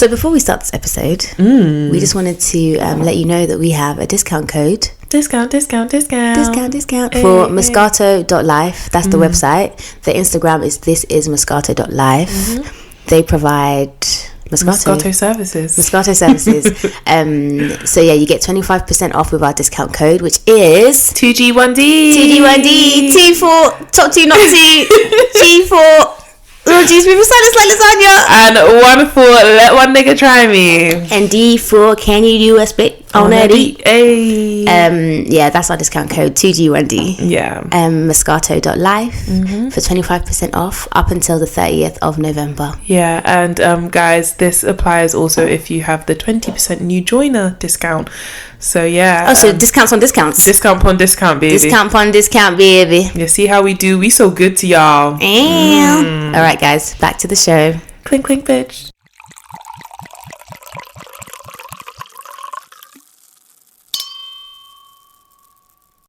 So before we start this episode, we just wanted to let you know that we have a discount code. Discount for Moscato.life. That's the website. The Instagram is thisismoscato.life. They provide Moscato services. So yeah, you get 25% off with our discount code, which is 2G1D. T for top 2 not 2. G for oh geez, people said it's like lasagna. And 1 for let one nigga try me. And D for can you do a split on a D? Hey. Yeah, that's our discount code 2G1D. Yeah. Moscato.life for 25% off up until the 30th of November. Yeah, and guys, this applies also if you have the 20% new joiner discount. So yeah. Oh, so discounts on discounts. Discount upon discount, baby. Discount upon discount, baby. You see how we do? We so good to y'all. All right, guys, back to the show. Clink, clink, bitch.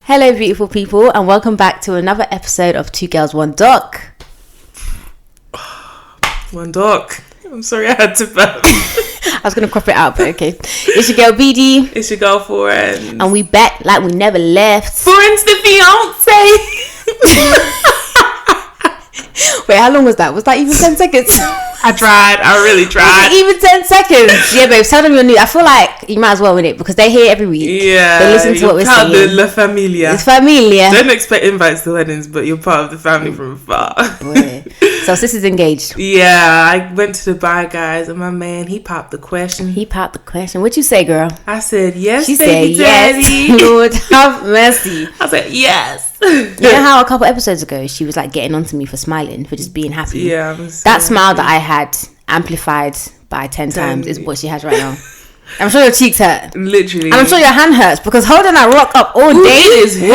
Hello, beautiful people, and welcome back to another episode of Two Girls, One Doc. One doc. I'm sorry I had to burp. I was going to crop it out, but okay. It's your girl, BD. It's your girl, Foreign. And we back like we never left. Foreign's the fiance. Wait, how long was that? Was that even 10 seconds? I really tried. Was it even 10 seconds? Yeah, babe, tell them you're new. I feel like you might as well win it because they hear every week. Yeah. They listen to what we're saying. You're part of the La Familia. It's familia. Don't expect invites to weddings, but you're part of the family from afar. Boy. So sis is engaged. Yeah, I went to Dubai, guys, and my man, he popped the question. What'd you say, girl? I said, yes, she baby said, daddy. Yes, Lord have mercy. I said, yes. You know how a couple episodes ago she was like getting onto me for smiling, for just being happy? Yeah. That smile that I had amplified by 10 times is what she has right now. I'm sure your cheeks hurt. Literally. And I'm sure your hand hurts because holding that rock up all day is heavy.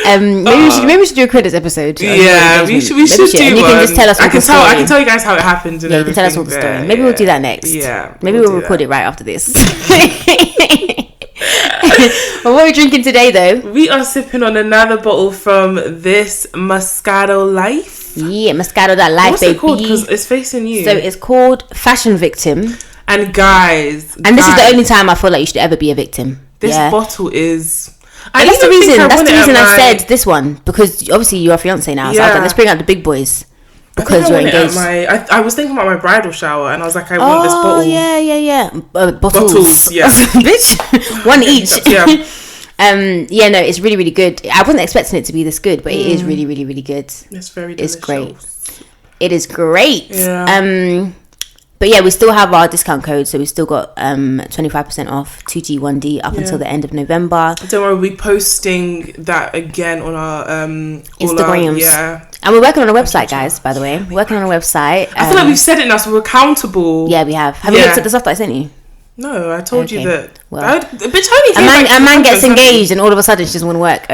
Maybe we should do a credits episode. Yeah, we should do one. And you can just tell us I can tell you guys how it happened. And you can tell us all the story. Maybe we'll do that next. Yeah. Maybe we'll record it right after this. Well, what are we drinking today, though? We are sipping on another bottle from this Moscato Life. Yeah, Moscato that life, What's baby. It called? Because it's facing you. So it's called Fashion Victim. And guys, this is the only time I feel like you should ever be a victim. This bottle is. And that's the reason. I said this one because obviously you're a fiance now. So I was like, let's bring out the big boys because you're engaged. I was thinking about my bridal shower, and I was like, I want this bottle. Oh yeah. Bottles, yeah, bitch, one each. Yeah. Yeah, no, it's really, really good. I wasn't expecting it to be this good, but it is really, really, really good. It's very delicious. It's great. It is great. Yeah. But yeah, we still have our discount code, so we still got 25% off 2G1D up until the end of November. Don't worry, we'll be posting that again on our Instagrams. And we're working on a website, guys, by the way. We're working on a website. I feel like we've said it now, so we're accountable. Yeah, we have. Have you looked at the stuff that I sent you? No, I told you that. Well, bitch, a man gets engaged and all of a sudden she doesn't want to work.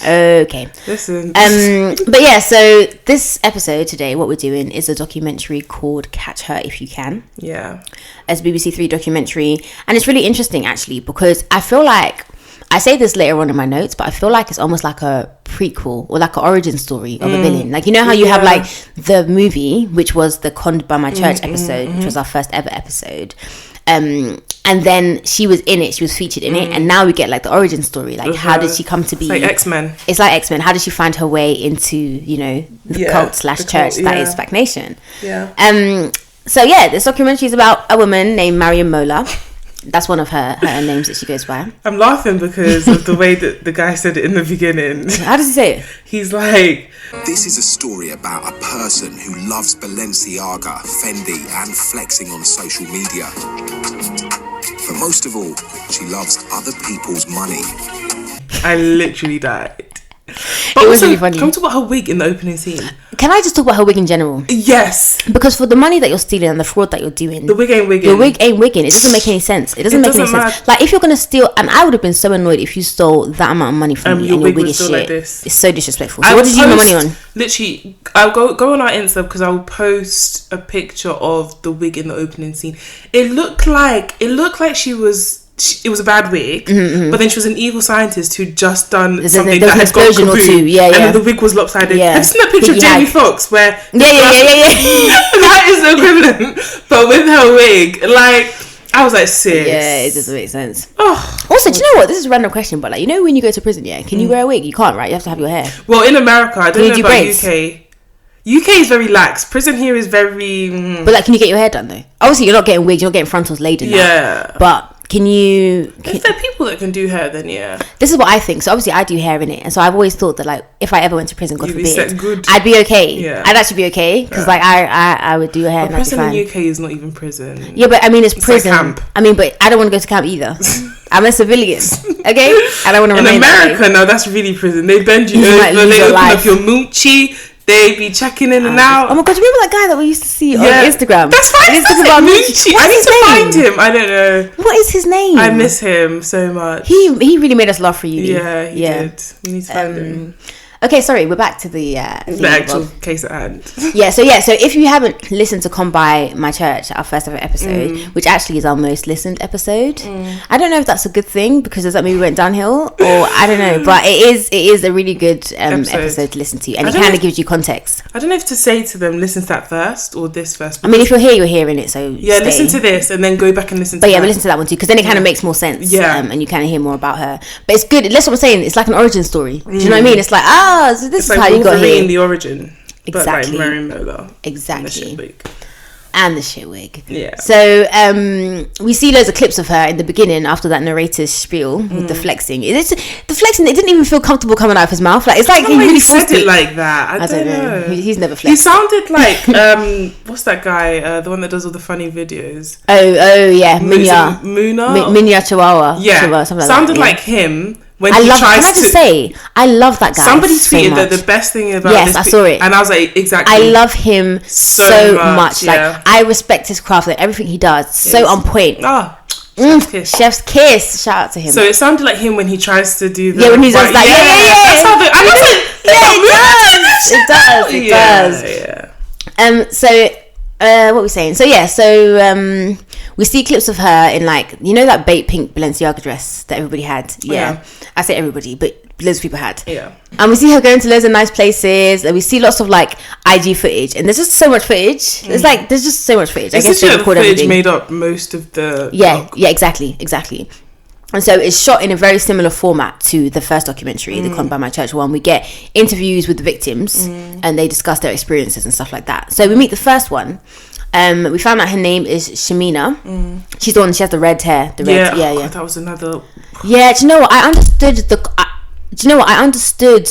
Okay. Listen. But yeah, so this episode today, what we're doing is a documentary called Catch Her If You Can. Yeah. It's a BBC Three documentary. And it's really interesting, actually, because I feel like, I say this later on in my notes, but I feel like it's almost like a prequel or like an origin story of a villain. Like, you know how you have like the movie, which was the Conned by My Church episode, which was our first ever episode. And then she was in it, she was featured in it, and now we get like the origin story, like how did she come to be? It's like X-Men. It's like X-Men. How did she find her way into, you know, the cult / church that is SPAC Nation? Yeah. So yeah, this documentary is about a woman named Mariam Mola. That's one of her names that she goes by. I'm laughing because of the way that the guy said it in the beginning. How does he say it? He's like, this is a story about a person who loves Balenciaga, Fendi, and flexing on social media. But most of all, she loves other people's money. I literally died. But it was really funny. Can we talk about her wig in the opening scene? Can I just talk about her wig in general? Yes. Because for the money that you're stealing and the fraud that you're doing, the wig ain't wigging. Your wig ain't wigging. It doesn't make any sense. It doesn't make any sense. Like, if you're gonna steal, and I would have been so annoyed if you stole that amount of money from me and your wig is shit. Like this. It's so disrespectful. So what did you use my money on? Literally, I'll go on our Insta because I'll post a picture of the wig in the opening scene. It looked like she was it was a bad wig, but then she was an evil scientist who'd just done something there was that an had gone explosion or kaboom, two. Yeah, and yeah. then the wig was lopsided. Yeah. Have you seen that picture of Jamie Foxx where Yeah. that is the equivalent, but with her wig, like, I was like, sis. Yeah, it doesn't make sense. Oh. Also, do you know what? This is a random question, but like, you know, when you go to prison, yeah, can you wear a wig? You can't, right? You have to have your hair. Well, in America, I don't know do about braids? UK is very lax. Prison here is very. But like, can you get your hair done though? Obviously, you're not getting wigs. You're not getting frontals laid in that. But can you? If there are people that can do hair, then yeah. This is what I think. So obviously, I do hair in it, and so I've always thought that like, if I ever went to prison, God forbid, I'd be okay. Yeah. I'd actually be okay because like I would do your hair. But prison in the UK is not even prison. Yeah, but I mean, it's prison. Like camp. I mean, but I don't want to go to camp either. I'm a civilian, okay? I don't want to remain in America. Now that's really prison. They bend you over. They open up your moochie. They be checking in and out. Oh my god, do you remember that guy that we used to see on Instagram? That's fine. I need to find him. I don't know. What is his name? I miss him so much. He really made us laugh for you. Yeah, he did. We need to find him. Okay, sorry, we're back to the actual case at hand. So if you haven't listened to Come By My Church, our first ever episode, which actually is our most listened episode, I don't know if that's a good thing because does that mean we went downhill, or I don't know, but it is a really good episode to listen to, and it kind of gives you context. I don't know if to say to them, listen to that first or this first. I mean, if you're here, you're hearing it, so yeah, stay. Listen to this and then go back and listen to but listen to that one too, because then it kind of makes more sense, and you kind of hear more about her. But it's good, that's what I'm saying, it's like an origin story. Do you know what I mean? It's like, so this is like how you got here. The origin. Exactly. But like Mariam Mola. Exactly. And the shit wig. Yeah. So we see loads of clips of her in the beginning after that narrator's spiel with the flexing. The flexing, it didn't even feel comfortable coming out of his mouth. Like, it's like he really said it like that. I don't know. He's never flexed. He sounded like what's that guy? The one that does all the funny videos. Oh yeah, Minya Chihuahua. Yeah, Chihuahua, something sounded like like him. When I he love. tries Can I just say, I love that guy. Somebody so tweeted much. that the best thing about yes, I saw it, and I was like, exactly. I love him so much. Yeah. Like, I respect his craft, like everything he does, so on point. Chef's kiss. Shout out to him. So it sounded like him when he tries to do the when he's just like That's how it does. So what were we saying? So we see clips of her in, like, you know, that bait pink Balenciaga dress that everybody had. I say everybody, but loads of people had. And we see her going to loads of nice places, and we see lots of like IG footage, and there's just so much footage. It's like there's just so much footage. I guess they record everything. Made up most of the exactly. And so it's shot in a very similar format to the first documentary, the Come By My Church one. We get interviews with the victims, and they discuss their experiences and stuff like that. So we meet the first one. We found out her name is Shamina. She's the one. She has the red hair. God, that was another. Yeah, do you know what? I understood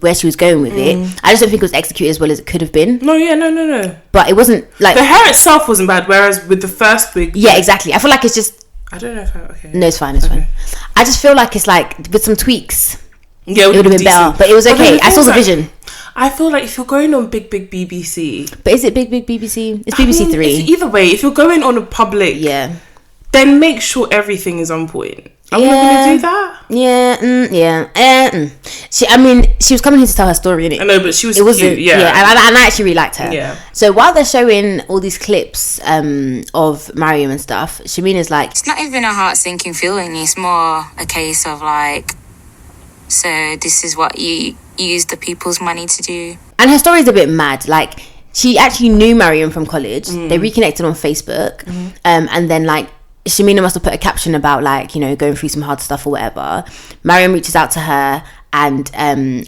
where she was going with it. I just don't think it was executed as well as it could have been. No. But it wasn't like the hair itself wasn't bad. Whereas with the first wig, exactly. I feel like it's just. I don't know if okay. No, it's fine. Fine. I just feel like it's like with some tweaks. Yeah, it would have been better, but it was okay. I saw the vision. I feel like if you're going on big BBC, but is it big BBC? It's BBC Three. Either way, if you're going on a public, then make sure everything is on point. Are we not going to do that? She was coming here to tell her story, innit? I know, but she was cute, yeah. And I actually really liked her. Yeah. So while they're showing all these clips of Mariam and stuff, Shamina's like, it's not even a heart-sinking feeling. It's more a case of like, so this is what you use the people's money to do. And her story's a bit mad. Like, she actually knew Mariam from college. They reconnected on Facebook, and then like, Shamina must have put a caption about, like, you know, going through some hard stuff or whatever. Mariam reaches out to her, and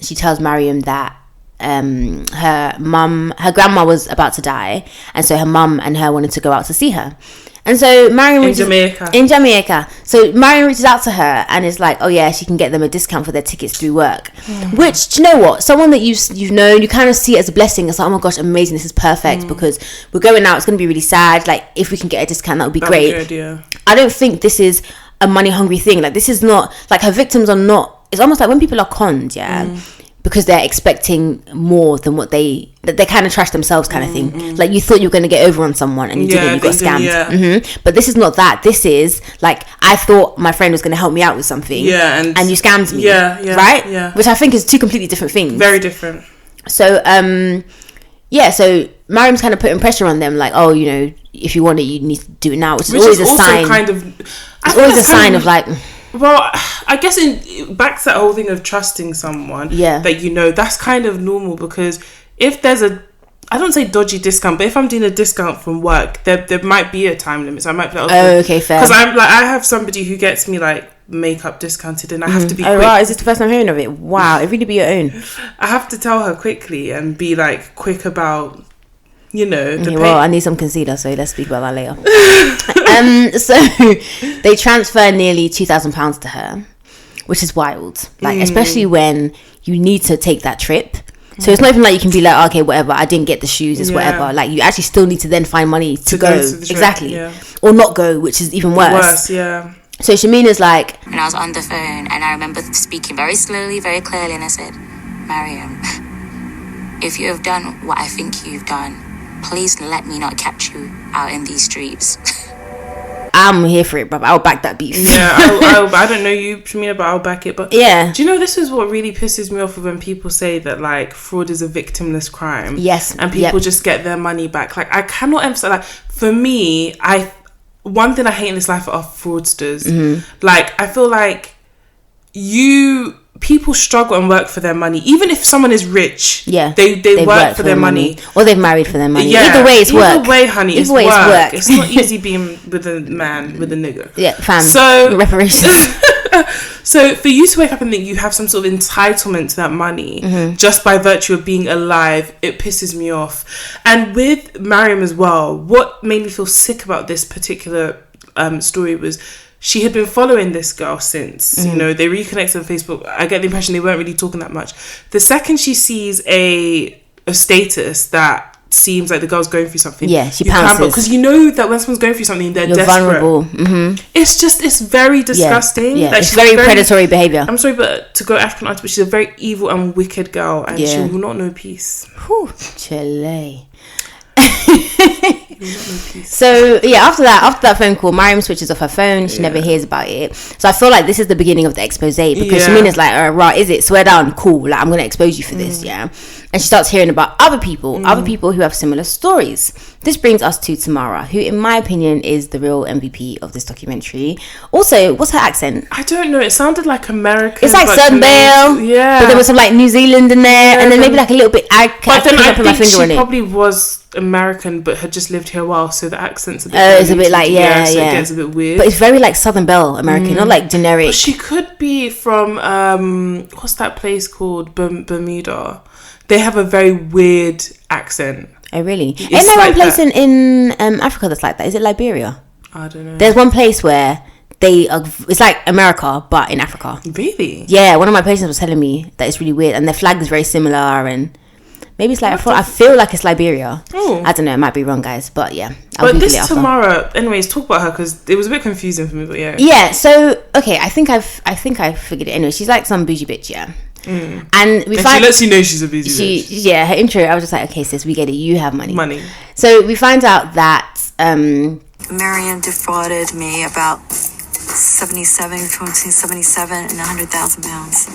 she tells Mariam that her grandma was about to die, and so her mum and her wanted to go out to see her. And so Mariam in Jamaica. So Mariam reaches out to her and is like, oh yeah, she can get them a discount for their tickets through work. Which, do you know what? Someone that you've known, you kind of see it as a blessing. It's like, oh my gosh, amazing, this is perfect because we're going out. It's going to be really sad. Like, if we can get a discount, that would be great. Good, yeah. I don't think this is a money hungry thing. Like, this is not like her victims are not. It's almost like when people are conned, because they're expecting more than what they kind of trash themselves kind of thing. Like, you thought you were going to get over on someone and you didn't, you got scammed. But this is not that. This is like, I thought my friend was going to help me out with something, and you scammed me, right? Which I think is two completely different things. Very different. So so Mariam's kind of putting pressure on them, like, oh, you know, if you want it, you need to do it now, which is always a sign. Kind of It's always a sign of like... Well, I guess back to that whole thing of trusting someone that you know, that's kind of normal, because if there's I don't say dodgy discount, but if I'm doing a discount from work, there might be a time limit. So I might be like, okay, fair. Because I have somebody who gets me like makeup discounted, and I have to be quick. Wow, is this the first time hearing of it? Wow, it really be your own. I have to tell her quickly and be like quick about, you know, well, I need some concealer, so let's speak about that later. So they transfer nearly £2,000 to her, which is wild. Like, especially when you need to take that trip. So it's not even like you can be like, okay, whatever, I didn't get the shoes, it's whatever. Like, you actually still need to then find money to go. Exactly. Or not go, which is even worse. So Shamina's like... And I was on the phone, and I remember speaking very slowly, very clearly, and I said, Mariam, if you have done what I think you've done, please let me not catch you out in these streets. I'm here for it, bruv. I'll back that beef. Yeah, I don't know you, Shamina, but I'll back it. But yeah, do you know, this is what really pisses me off when people say that like fraud is a victimless crime. Yes, and people just get their money back. Like, I cannot emphasize. Like, for me, one thing I hate in this life are fraudsters. Like, I feel like people struggle and work for their money. Even if someone is rich, they work for their money. Or they've married for their money. Yeah. Either way, it's work. Either way, honey, it's work. It's not easy being with a man, with a nigger. Yeah, fam. So reparations. So for you to wake up and think you have some sort of entitlement to that money just by virtue of being alive, it pisses me off. And with Mariam as well, what made me feel sick about this particular story was she had been following this girl since, you know, they reconnected on Facebook. I get the impression they weren't really talking that much. The second she sees a status that seems like the girl's going through something, she pounces. Because you know that when someone's going through something, you're desperate. Vulnerable. It's very disgusting. Yeah. Like, it's very predatory behaviour. I'm sorry, but to go African auntie, but she's a very evil and wicked girl, and she will not know peace. Whew, Chile. So after that phone call, Mariam switches off her phone. She never hears about it. So I feel like this is the beginning of the expose, because Shamina's like, right, is it? Swear down, cool, like, I'm gonna expose you for this. And she starts hearing about other people who have similar stories. This brings us to Tamara, who in my opinion is the real MVP of this documentary. Also, what's her accent? I don't know, it sounded like American. It's like Sunbelle, but there was some like New Zealand in there, and then maybe like a little bit. I think she probably was American but had just lived here a while, so the accent's a bit it's a bit like so it gets a bit weird, but it's very like Southern Belle American, not like generic. But she could be from what's that place called, Bermuda. They have a very weird accent. Oh really? It's Ain't there like one place in Africa that's like that? Is it Liberia? I don't know. There's one place where it's like America but in Africa. Really? Yeah, one of my patients was telling me that it's really weird, and their flag is very similar, and maybe it's like I feel like it's Liberia. I don't know, it might be wrong, guys, but yeah. But this Tamara, anyways, talk about her, because it was a bit confusing for me. But yeah. So okay, I think I figured it. Anyway, she's like some bougie bitch, and she lets you know she's a bougie bitch. Yeah, her intro, I was just like, okay, sis, we get it. You have money. So we find out that Mariam defrauded me about between 77 and 100,000 pounds.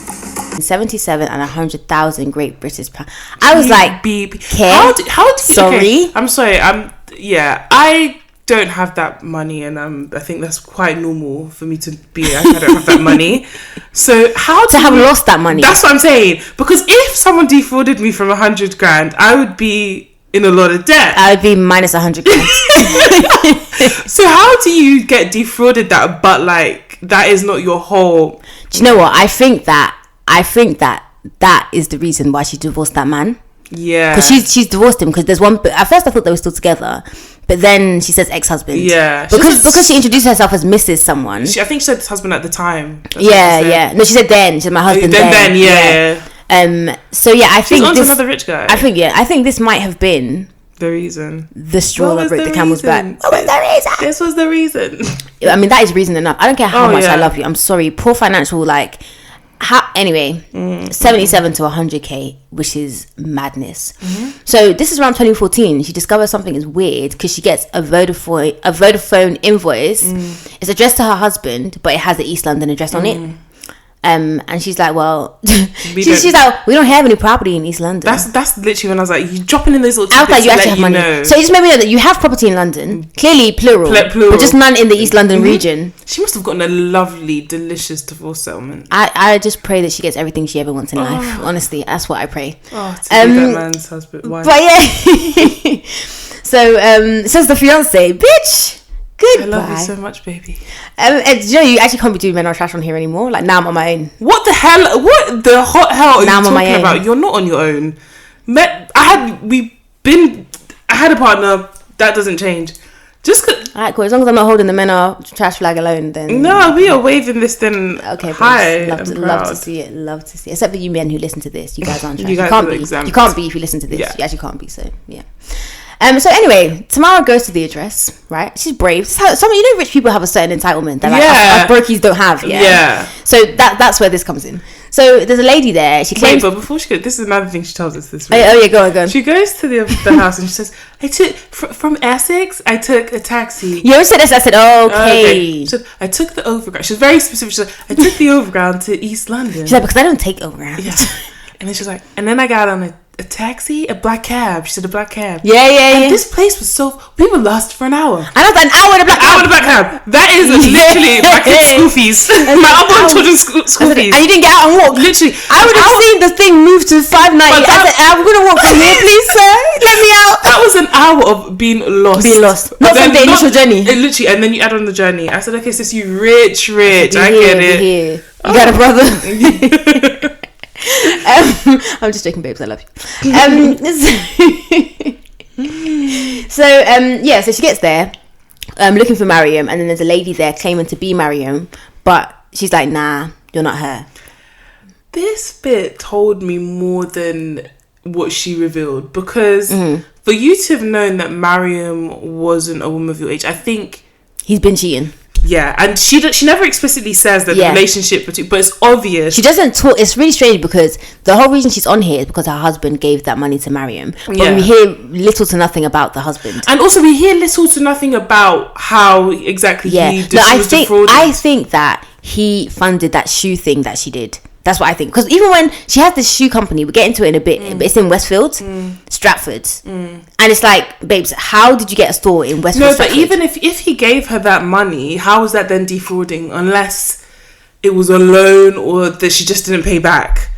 77 and 100,000 Great British pounds. I was like, how do you, sorry? Okay, I'm sorry. I don't have that money, and I think that's quite normal for me to be like, I don't have that money. So how to have lost that money? That's what I'm saying. Because if someone defrauded me from 100 grand, I would be in a lot of debt. I would be minus 100 grand. So how do you get defrauded but like that is not your whole? Do you know what? I think that is the reason why she divorced that man. Yeah, because she's divorced him because there's one. At first I thought they were still together, but then she says ex-husband. Yeah, because she introduced herself as Mrs. Someone. I think she said husband at the time. Yeah. No, she said then. She said my husband. Then yeah. So yeah, I think on to another rich guy. I think this might have been the reason. The straw that broke the camel's back. What was the reason? This was the reason. I mean, that is reason enough. I don't care how much I love you. I'm sorry. Poor financial, like... Anyway, 77 to 100k, which is madness. So this is around 2014. She discovers something is weird because she gets a Vodafone invoice. It's addressed to her husband, but it has the East London address on it. And she's like, well, she's like, we don't have any property in East London. That's literally when I was like, you dropping in those little I was like, tidbits you to actually let have you money. know. So it just made me know that you have property in London, clearly plural, Plural. but just none in the East London region. She must have gotten a lovely, delicious divorce settlement. I just pray that she gets everything she ever wants in life. Honestly, that's what I pray. Oh, to be that man's husband. Wife. But yeah. So says the fiance, bitch. Goodbye. I love you so much, baby. And you know, you actually can't be doing Men Are Trash on here anymore. Like, now I'm on my own. What the hell? What the hot hell are Now I'm you on my talking own. about? You're not on your own. I had a partner. That doesn't change. Just Alright, cool. As long as I'm not holding the Men Are Trash flag alone, then no, we are waving this then. okay. High. Love to see it. Love to see it. Except for you men who listen to this, you guys aren't trash. You guys can't are be. exempt. You can't be if you listen to this. Yeah. You actually can't be. So yeah. So anyway, Tamara goes to the address, right? She's brave. Some, you know, rich people have a certain entitlement that like, us brokies don't have. Yeah. So that's where this comes in. So there's a lady there. She claims. Wait, but before she goes, this is another thing she tells us this week. Oh yeah, go on. She goes to the house and she says, "I took from Essex. I took a taxi." You always said this. I said, okay. She said, "I took the overground." She's very specific. She's like, "I took the overground to East London." She's like, because I don't take overground. Yeah. And then she's like, and then I got on a taxi, a black cab. She said a black cab. Yeah. And this place was so... We were lost for an hour. I know an hour in a black cab. Hour in a black cab. That is literally back in school fees. My unborn children's school fees. And you didn't get out and walk. Literally. I would have seen the thing move to 590. I said, I'm going to walk from here, please, sir. Let me out. That was an hour of being lost. Not from the initial journey. Literally, and then you add on the journey. I said, okay, sis, you rich. I get it. You got a brother. I'm just joking, babes. I love you. So she gets there, looking for Mariam, and then there's a lady there claiming to be Mariam, but she's like, nah, you're not her. This bit told me more than what she revealed, because for you to have known that Mariam wasn't a woman of your age, I think he's been cheating. Yeah, and she never explicitly says that the relationship between, but it's obvious. She doesn't talk. It's really strange because the whole reason she's on here is because her husband gave that money to Mariam. But we hear little to nothing about the husband, and also we hear little to nothing about how exactly he did. I think that he funded that shoe thing that she did. That's what I think. Because even when she has this shoe company, we'll get into it in a bit, but it's in Westfield, Stratford. And it's like, babes, how did you get a store in Westfield, No, Stratford? but even if he gave her that money, how is that then defrauding? Unless it was a loan or that she just didn't pay back.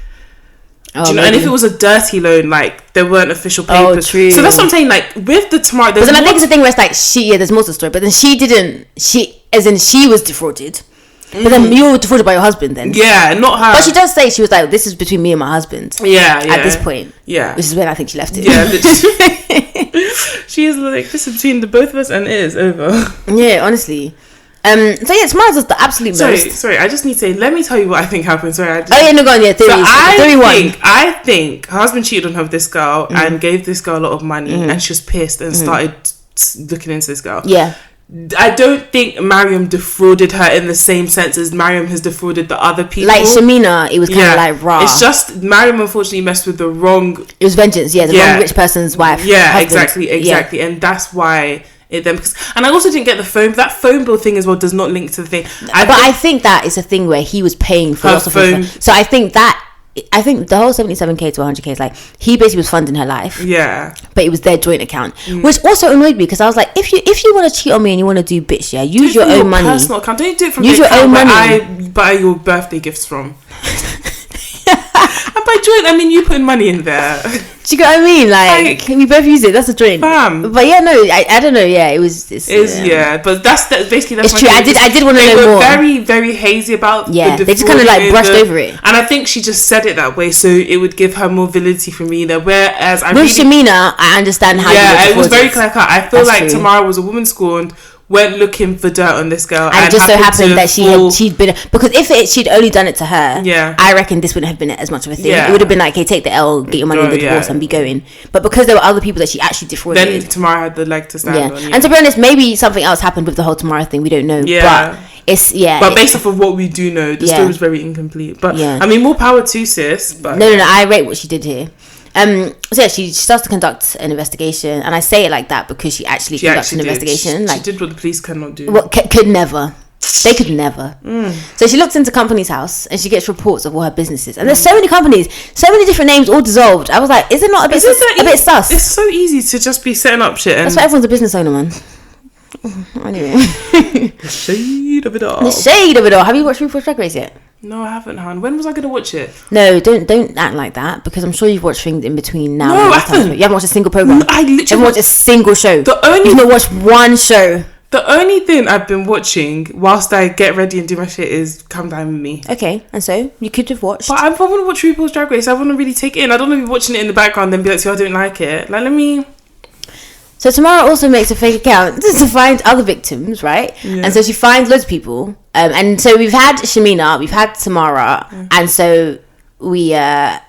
Do you know? And if it was a dirty loan, like, there weren't official papers. Oh, true. So that's what I'm saying, like, with the Tamara... But then I think it's the thing where it's like, there's more to the story, but then she was defrauded. But then you were defrauded by your husband then. Yeah, not her. But she does say, she was like, this is between me and my husband. Yeah. At this point. Yeah. Which is when I think she left it. Yeah, literally. She is like, this is between the both of us and it is over. Yeah, honestly. Tamara's just the absolute most. Sorry, I just need to say, let me tell you what I think happened. Sorry, go on, theory. I think her husband cheated on her with this girl and gave this girl a lot of money and she was pissed and started looking into this girl. Yeah. I don't think Mariam defrauded her in the same sense as Mariam has defrauded the other people. Like Shamina, it was kind of like raw. It's just Mariam unfortunately messed with the wrong... It was vengeance, the wrong rich person's wife. Yeah, husband. exactly. And that's why... And I also didn't get the phone. That phone bill thing as well does not link to the thing. I think that is a thing where he was paying for lots of phone. So I think the whole 77k to 100k is like he basically was funding her life. Yeah, but it was their joint account, which also annoyed me because I was like, if you want to cheat on me and you want to do bitch, use your own money. Personal account. Don't do it from use your own money. I buy your birthday gifts from. And by joint, I mean you putting money in there. Do you get what I mean? Like we both use it. That's a joint. Bam. But yeah, no, I don't know. Yeah, it was. But that's basically it's true. I did want to know more. They were very, very hazy about. Yeah, they just kind of like brushed over it. And I think she just said it that way so it would give her more validity from me there. Whereas Shamina, I understand how. Yeah, it was very clear cut. I feel like Tamara was a woman scorned. Went looking for dirt on this girl, and it just so happened that she'd been, because if she'd only done it to her, I reckon this wouldn't have been as much of a thing. It would have been like, hey, take the L, get your money in the divorce, and be going. But because there were other people that she actually defrauded, then Tamara had the leg to stand on. And to be honest, maybe something else happened with the whole Tamara thing. We don't know. But it's but based off of what we do know, the story was very incomplete. But I mean, more power to sis. But no, I rate what she did here. She starts to conduct an investigation, and I say it like that because she actually conducts an investigation. She did what the police cannot do. What could never. They could never. So she looks into company's house and she gets reports of all her businesses. And there's so many companies, so many different names, all dissolved. I was like, is it not a bit sus? It's so easy to just be setting up shit. That's why everyone's a business owner, man. Anyway. The shade of it all. The shade of it all. Have you watched RuPaul's Drag Race yet? No, I haven't, hon. When was I going to watch it? No, don't act like that, because I'm sure you've watched things in between now. No, I haven't. You haven't watched a single program. I literally haven't watched a single show. You've not watched one show. The only thing I've been watching whilst I get ready and do my shit is Come Dine With Me. Okay, and so you could have watched. But I want to watch RuPaul's Drag Race. I want to really take it in. I don't want to be watching it in the background and be like, so I don't like it. Like, let me... So Tamara also makes a fake account to find other victims, right? Yeah. And so she finds loads of people. And so we've had Shamina, we've had Tamara, and so we now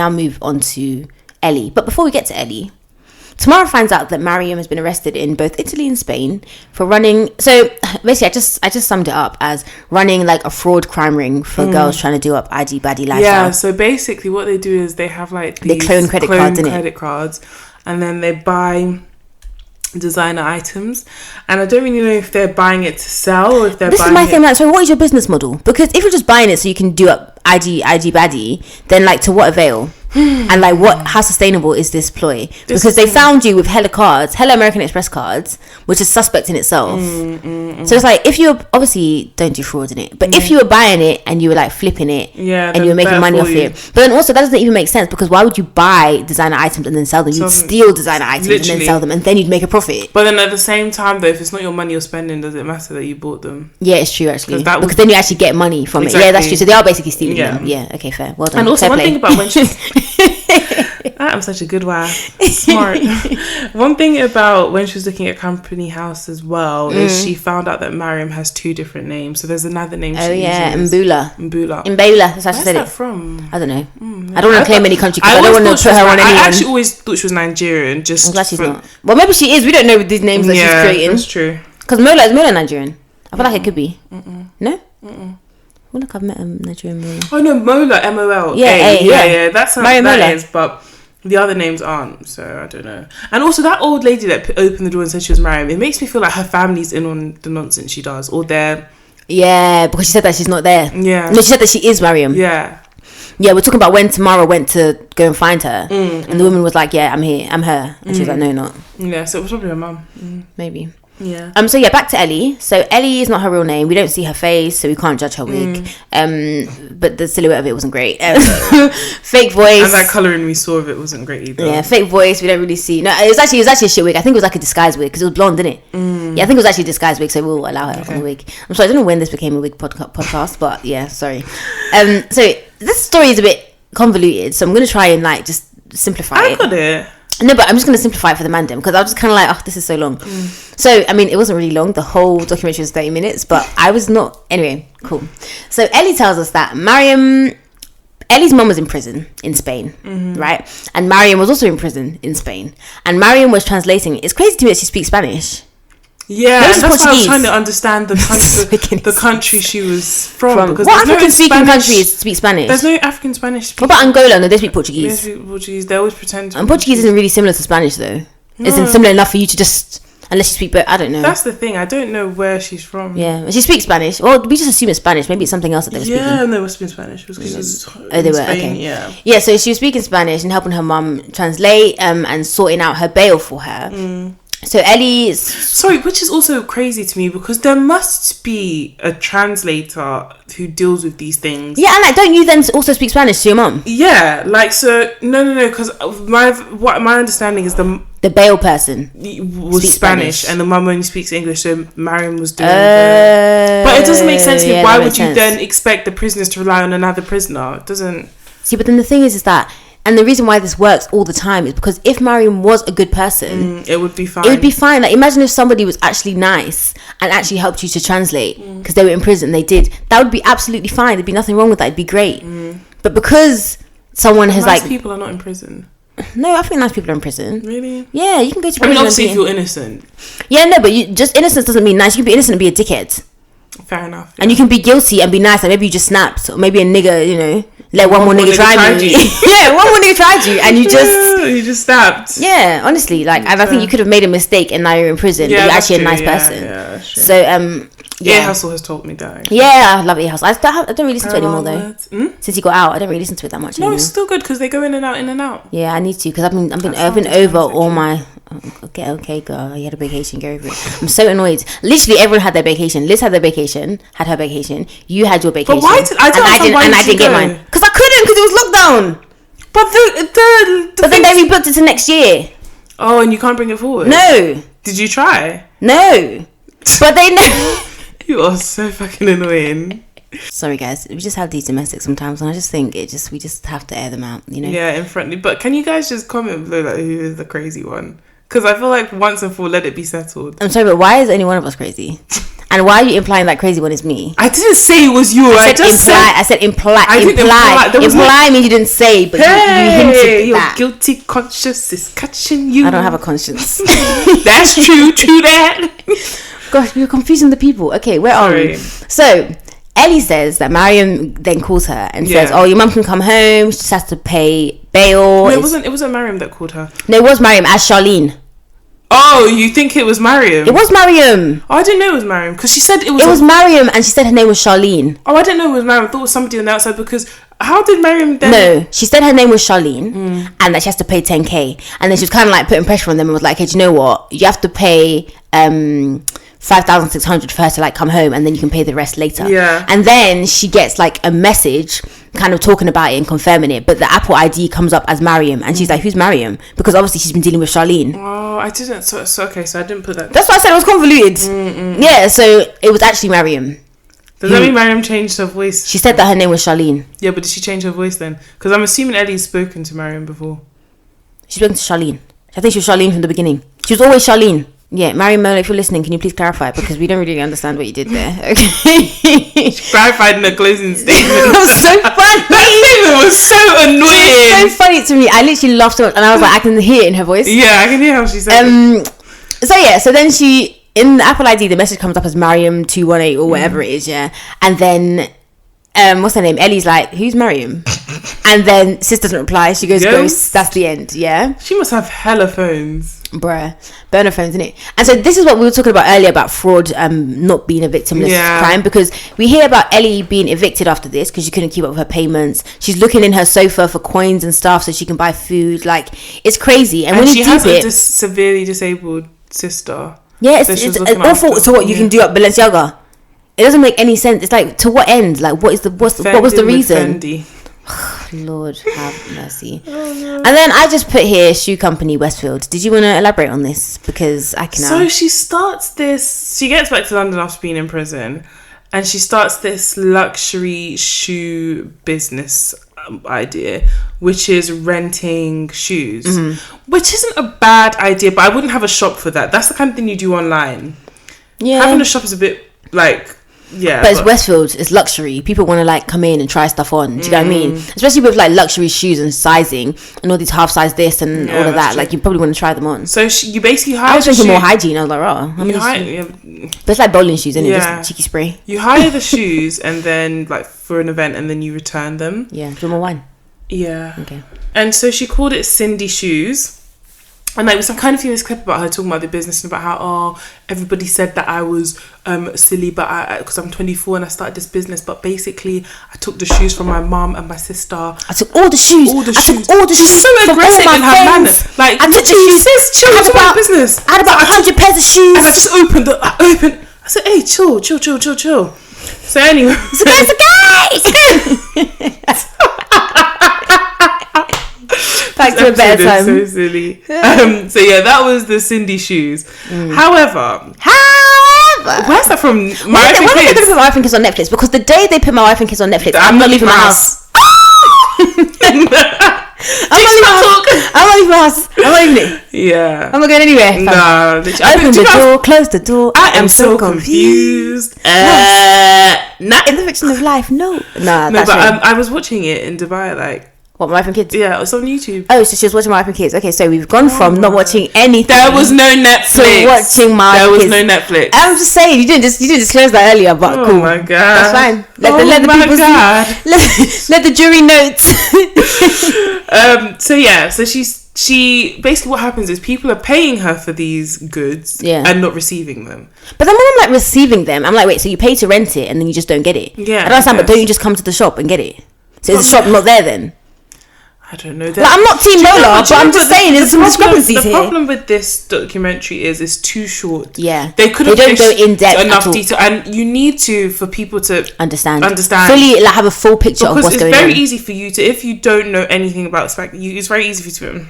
move on to Ellie. But before we get to Ellie, Tamara finds out that Mariam has been arrested in both Italy and Spain for running. So basically, I just summed it up as running like a fraud crime ring for girls trying to do up IG baddie lifestyle. Yeah. So basically, what they do is they have like these they clone credit cards, and then they buy designer items, and I don't really know if they're buying it to sell or if they're this buying is my it... thing, like, so what is your business model? Because if you're just buying it so you can do up IG baddie, then like to what avail? And like how sustainable is this ploy? Because they found you with hella American Express cards, which is suspect in itself. So it's like, if you obviously don't do fraud in it, but if you were buying it and you were like flipping it, and you were making money off it, but then also that doesn't even make sense, because why would you buy designer items and then sell them? You'd steal designer items and then sell them, and then you'd make a profit. But then at the same time though, if it's not your money you're spending, does it matter that you bought them? Yeah, it's true actually, because then you actually get money from it. Yeah, that's true. So they are basically stealing them. Yeah, okay, fair. Well done. And also one thing about when she's I'm such a good wife. Smart. One thing about when she was looking at company house as well is she found out that Mariam has 2 different names. So there's another name she uses. Mbula. That's how she said it. Where's that from? I don't know. I don't want to claim any country because I don't want to put her on anyone. I actually always thought she was Nigerian. I'm glad she's not. Well, maybe she is. We don't know with these names that she's creating. That's true. Because Mola Nigerian. I feel like it could be. No? Well, look, I've met a Nigerian Mola. Oh no, Mola, M-O-L. Yeah. That's how that is, but the other names aren't, so I don't know. And also that old lady that opened the door and said she was Mariam, it makes me feel like her family's in on the nonsense she does, or they're... Yeah, because she said that she's not there. Yeah. No, she said that she is Mariam. Yeah. Yeah, we're talking about when Tamara went to go and find her, and the woman was like, yeah, I'm here, I'm her. And she was like, no, not. Yeah, so it was probably her mum. Maybe. Yeah. So yeah, back to Ellie. So Ellie is not her real name. We don't see her face, so we can't judge her wig. But the silhouette of it wasn't great. Fake voice. And that colouring we saw of it wasn't great either. Yeah, fake voice. We don't really see. No, it was actually a shit wig. I think it was like a disguise wig because it was blonde, didn't it? Yeah, I think it was actually a disguise wig, so we'll allow her on the wig. I'm sorry, I don't know when this became a wig podcast, but yeah, sorry. So this story is a bit convoluted, so I'm gonna try and like just simplify it. I got it. No, but I'm just going to simplify it for the mandem because I was just kind of like, oh, this is so long. So, I mean, it wasn't really long. The whole documentary was 30 minutes, but I was not... Anyway, cool. So, Ellie tells us that Ellie's mum was in prison in Spain, right? And Mariam was also in prison in Spain. And Mariam was translating. It's crazy to me that she speaks Spanish. Yeah, and that's why I was trying to understand the country she was from. Because what African-speaking countries speak Spanish? There's no African Spanish. What about Angola? No, they speak Portuguese. They speak Portuguese. They always pretend to. And Portuguese isn't really similar to Spanish, though. No. Isn't similar enough for you to just... Unless you speak... But I don't know. That's the thing. I don't know where she's from. Yeah. She speaks Spanish. Well, we just assume it's Spanish. Maybe it's something else that they were speaking. Yeah, no, it must have been Spanish. It was because they were, Spain, okay. Yeah. Yeah, so she was speaking Spanish and helping her mum translate and sorting out her bail for her. So Ellie's... Sorry, which is also crazy to me because there must be a translator who deals with these things. Yeah, and like, don't you then also speak Spanish to your mum? Yeah, like, so... No, because my understanding is the bail person was Spanish and the mum only speaks English, so Mariam was doing but it doesn't make sense to me. Why would you then expect the prisoners to rely on another prisoner? It doesn't... See, but then the thing is that... And the reason why this works all the time is because if Mariam was a good person... it would be fine. It would be fine. Like, imagine if somebody was actually nice and actually helped you to translate because they were in prison. They did. That would be absolutely fine. There'd be nothing wrong with that. It'd be great. But because someone has nice like... people are not in prison. No, I think nice people are in prison. Really? Yeah, you can go to prison. I mean, obviously if you're innocent. Yeah, no, but just innocence doesn't mean nice. You can be innocent and be a dickhead. Fair enough. Yeah. And you can be guilty and be nice. And maybe you just snapped. Or maybe a nigga, you know... Let one more nigga try you. Yeah, one more nigga tried you, and you just stabbed. Yeah, honestly, like I think you could have made a mistake, and now you're in prison. But you're actually a nice person. Yeah, so Ear Hustle has taught me that. Yeah, I love Ear Hustle. I don't really listen to it anymore though. Since he got out, I don't really listen to it that much anymore. No, it's still good because they go in and out. Yeah, I need to because I've been over all my. Okay, girl, you had a vacation. Go over it. I'm so annoyed. Literally, everyone had their vacation. Liz had her vacation. You had your vacation. But why did I didn't get mine? Because I couldn't because it was lockdown. But but then they rebooked it to next year. Oh, and you can't bring it forward? No. Did you try? No. But they never. You are so fucking annoying. Sorry guys, we just have these domestics sometimes and I just think we just have to air them out, you know. Yeah, in front. But can you guys just comment below like who is the crazy one? Because I feel like once and for all, let it be settled. I'm sorry, but why is only one of us crazy? And why are you implying that crazy one is me? I didn't say it was you. I said imply. Imply means you didn't say, but you hinted your that. Guilty conscience is catching you. I don't have a conscience. That's true. True that. Gosh, you're confusing the people. Okay, where are we? So Ellie says that Mariam then calls her and says, "Oh, your mum can come home. She just has to pay bail." No, it wasn't Mariam that called her. No, it was Mariam as Charlene. Oh, you think it was Mariam? It was Mariam. Oh, I didn't know it was Mariam because she said it was. It was Mariam, and she said her name was Charlene. Oh, I didn't know it was Mariam. I thought it was somebody on the outside because how did Mariam then? No, she said her name was Charlene, and that she has to pay 10k, and then she was kind of like putting pressure on them and was like, "Hey, do you know what? You have to pay 5,600 for her to like come home, and then you can pay the rest later." Yeah. And then she gets like a message kind of talking about it and confirming it, but the Apple ID comes up as Mariam, and she's like, "Who's Mariam?" Because obviously she's been dealing with Charlene. Oh, I didn't. So okay, so I didn't put that. That's why I said it was convoluted. Yeah, so it was actually Mariam. Does that mean Mariam changed her voice? She said that her name was Charlene. Yeah, but did she change her voice then? Because I'm assuming Ellie's spoken to Mariam before. She's spoken to Charlene. I think she was Charlene from the beginning. She was always Charlene. Yeah, Mariam Mola, if you're listening, can you please clarify? Because we don't really understand what you did there. Okay. She clarified in the closing statement. It was so funny. That statement was so annoying. It was so funny to me. I literally laughed so much, and I was like, I can hear it in her voice. Yeah, I can hear how she said it. So then she, in the Apple ID, the message comes up as Mariam218 or whatever it is, yeah. And then, what's her name? Ellie's like, "Who's Mariam?" And then sis doesn't reply. She goes, "Ghost." That's the end, yeah. She must have hella phones. Bruh, burner phones, innit? And so this is what we were talking about earlier about fraud, not being a victimless crime, because we hear about Ellie being evicted after this because she couldn't keep up with her payments. She's looking in her sofa for coins and stuff so she can buy food. Like, it's crazy. And when she you has deep a severely disabled sister. Yeah, it's awful. So what you can do at Balenciaga? It doesn't make any sense. It's like, to what end? Like, what was the reason? Lord have mercy. And then I just put here shoe company Westfield. Did you want to elaborate on this? Because I can. So she starts this. She gets back to London after being in prison, and she starts this luxury shoe business idea, which is renting shoes, which isn't a bad idea. But I wouldn't have a shop for that. That's the kind of thing you do online. Yeah, having a shop is a bit like. Yeah, but it's Westfield. It's luxury. People want to like come in and try stuff on. Do you know what I mean? Especially with like luxury shoes and sizing and all these half size this and all of that. True. Like you probably want to try them on. So you basically hire. I was thinking more hygiene. I was like, but it's like bowling shoes, isn't it? Just cheeky spray. You hire the shoes and then like for an event and then you return them. Yeah, do you want more wine? Yeah. Okay. And so she called it Cindy Shoes. And like, some kind of thing, this clip about her talking about the business and about how, everybody said that I was silly, but because I'm 24 and I started this business. But basically, I took the shoes from my mum and my sister. I took all the shoes. She's so aggressive in her manner. Like, I took the shoes. Sis, chill. It's about business. I had about 100 pairs of shoes. And I just opened. I said, "Hey, chill. So anyway, guys. Back to a better time. So silly. So yeah, that was the Cindy shoes. However, where's that from? When are they going to put My Wife and Kids on Netflix? Because the day they put My Wife and Kids on Netflix, I'm not leaving my house. I'm not leaving my house. I'm not leaving it. Yeah. I'm not going anywhere. No. Open the door, close the door. I am so confused. Not in the fiction of life. No. Nah, no, but I was watching it in Dubai, like. What, My Wife and Kids? Yeah, it's on YouTube. Oh, so she was watching My Wife and Kids. Okay, so we've gone from not watching anything. There was no Netflix. To watching My There Wife was and Kids. no Netflix. I'm just saying, you didn't disclose that earlier, but cool. Oh my god. That's fine. Let the people see. Let the jury note. So yeah, so she's she basically, what happens is people are paying her for these goods and not receiving them. But then when I'm like receiving them, I'm like, wait, so you pay to rent it and then you just don't get it? Yeah, I don't understand, but don't you just come to the shop and get it? So is the shop not there then? I don't know. Like, I'm not Team Lola, but I'm just saying there's some discrepancies here. The problem with this documentary is it's too short. Yeah, they don't go in depth enough detail, and you need to for people to understand fully, like have a full picture of what's going on. Because it's very easy for you to, if you don't know anything about SPAC, it's very easy for you to.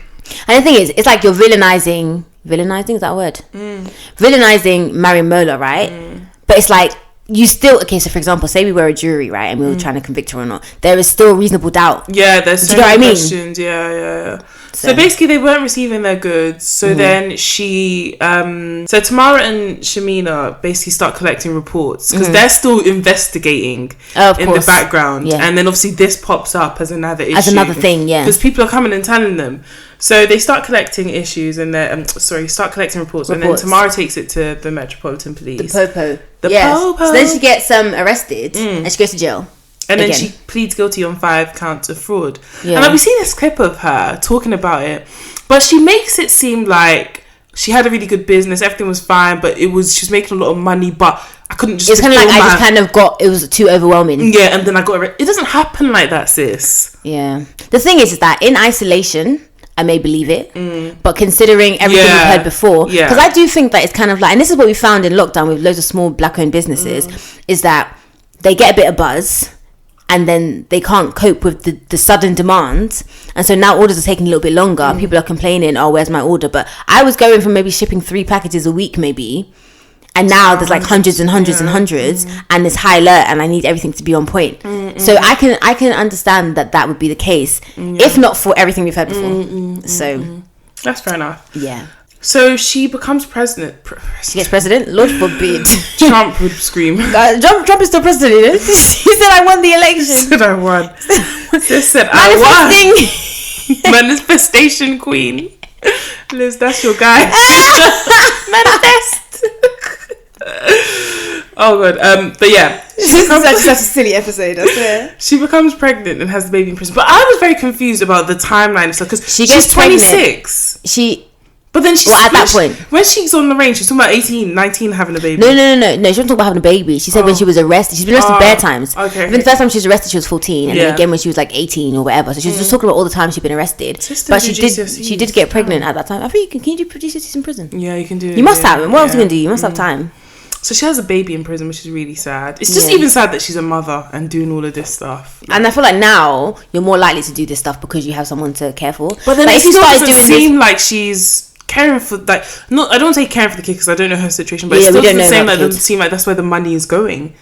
And the thing is, it's like you're villainizing, is that a word? Villainizing Mariam Mola, right? But it's like, you still, okay, so for example, say we were a jury, right, and we were trying to convict her or not, there is still reasonable doubt. Yeah, there's so many questions. Yeah. So basically they weren't receiving their goods, so then she so Tamara and Shamina basically start collecting reports because they're still investigating in the background, and then obviously this pops up as another issue, as another thing, because people are coming and telling them. So they start collecting issues and start collecting reports, and then Tamara takes it to the Metropolitan Police. The Popo. So then she gets arrested and she goes to jail. And then she pleads guilty on 5 counts of fraud. Yeah. And we see this clip of her talking about it, but she makes it seem like she had a really good business, everything was fine, but she was making a lot of money, but I couldn't just. It's kind of like it was too overwhelming. Yeah, and then I got it doesn't happen like that, sis. Yeah. The thing is that in isolation, I may believe it, but considering everything we've heard before, because I do think that it's kind of like, and this is what we found in lockdown with loads of small black-owned businesses, is that they get a bit of buzz, and then they can't cope with the sudden demand, and so now orders are taking a little bit longer. People are complaining, oh, where's my order? But I was going from maybe shipping 3 packages a week maybe, and now there's like hundreds and hundreds and hundreds, and it's high alert, and I need everything to be on point. So I can understand that would be the case, if not for everything we've heard before. So that's fair enough. Yeah. So she becomes president. She gets president? Lord forbid. Trump would scream. Trump is still president, you know? He said I won the election. Said I won. Just said I won. Manifestation queen. Liz, that's your guy. Manifest. Oh god. But yeah, this is actually such a silly episode, I swear. She becomes pregnant and has the baby in prison. But I was very confused about the timeline and stuff, because she's 26. But then she's at that point, when she's on the range, she's talking about 18, 19 having a baby. No. She wasn't talking about having a baby. She said when she was arrested. She's been arrested bare times. Okay. Even the first time she was arrested, she was 14, and then again when she was like 18 or whatever. So she was just talking about all the time she'd been arrested. But she did get pregnant at that time. I think can you do GCSEs in prison? Yeah, you can do it. You must have. What else are you gonna do? You must have time. So she has a baby in prison, which is really sad. It's just even sad that she's a mother and doing all of this stuff. And I feel like now you're more likely to do this stuff because you have someone to care for. But then like, if you start doing seem like she's caring for, like, not, I don't say caring for the kid because I don't know her situation, but it still doesn't seem like that's where the money is going.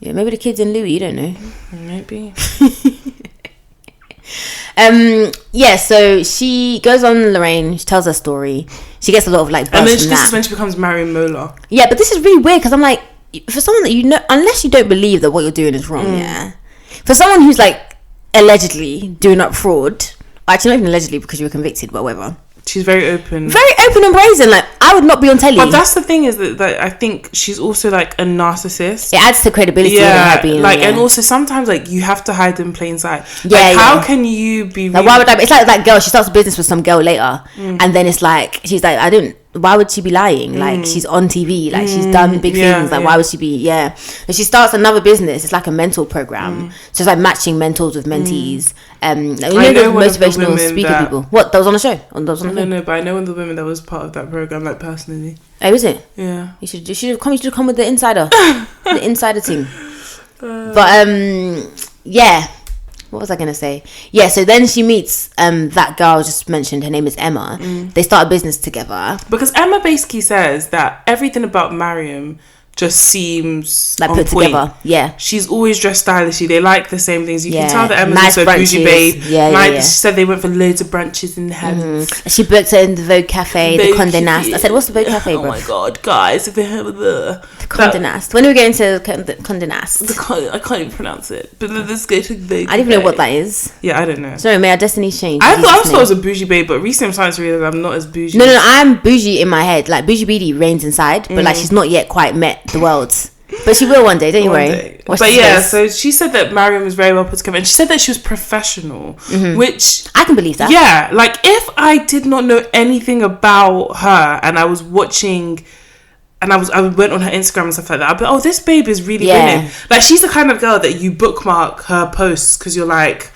Yeah, maybe the kid's in Louis, you don't know. Maybe. So she goes on Lorraine, she tells her story, she gets a lot of like buzz, and then this is when she becomes Mariam Mola. Yeah, but this is really weird because I'm like, for someone that you know, unless you don't believe that what you're doing is wrong, for someone who's like allegedly doing up fraud, actually not even allegedly because you were convicted, but whatever. She's very open and brazen. Like, I would not be on telly. But that's the thing, is that I think she's also like a narcissist. It adds to credibility. Her being, like, and also sometimes like you have to hide in plain sight. Like, how can you be? Like, why would I? It's like that girl. She starts a business with some girl later, and then it's like she's like, why would she be lying? Like, she's on TV, like she's done big things. Like, why would she be? And she starts another business. It's like a mentor program. So it's like matching mentors with mentees. I know motivational speaker people. What, that was on the show? No, but I know one of the women that was part of that program, like personally. Oh, is it? Yeah. You should have come with the insider, the insider team. But what was I gonna say? Yeah, so then she meets that girl I just mentioned. Her name is Emma. They start a business together because Emma basically says that everything about Mariam just seems like on put point. Together. Yeah, she's always dressed stylishly. They like the same things. You can tell that Emma's nice also a bougie babe. She said they went for loads of brunches in the heavens. She booked her in the Vogue Cafe, the Condé Nast. I said, "What's the Vogue Cafe, bro?" Oh my god, guys! If they have the Condé Nast. When are we going to Condé Nast? I can't even pronounce it. But let's go to Vogue. I don't even know what that is. Yeah, I don't know. Sorry, may our destiny change. I thought I was a bougie babe, but recently I'm starting to realize I'm not as bougie. No, I'm bougie in my head. Like, bougie Beady reigns inside, but like she's not yet quite met the world. But she will one day, don't you One worry. day. Watch But this yeah, space. so she said that Mariam was very well put together, and she said that she was professional, which I can believe that. yeah, like if I did not know anything about her and I was watching. And I went on her Instagram and stuff like that. I'd be, oh, this babe is really winning. Like, she's the kind of girl that you bookmark her posts because you're like,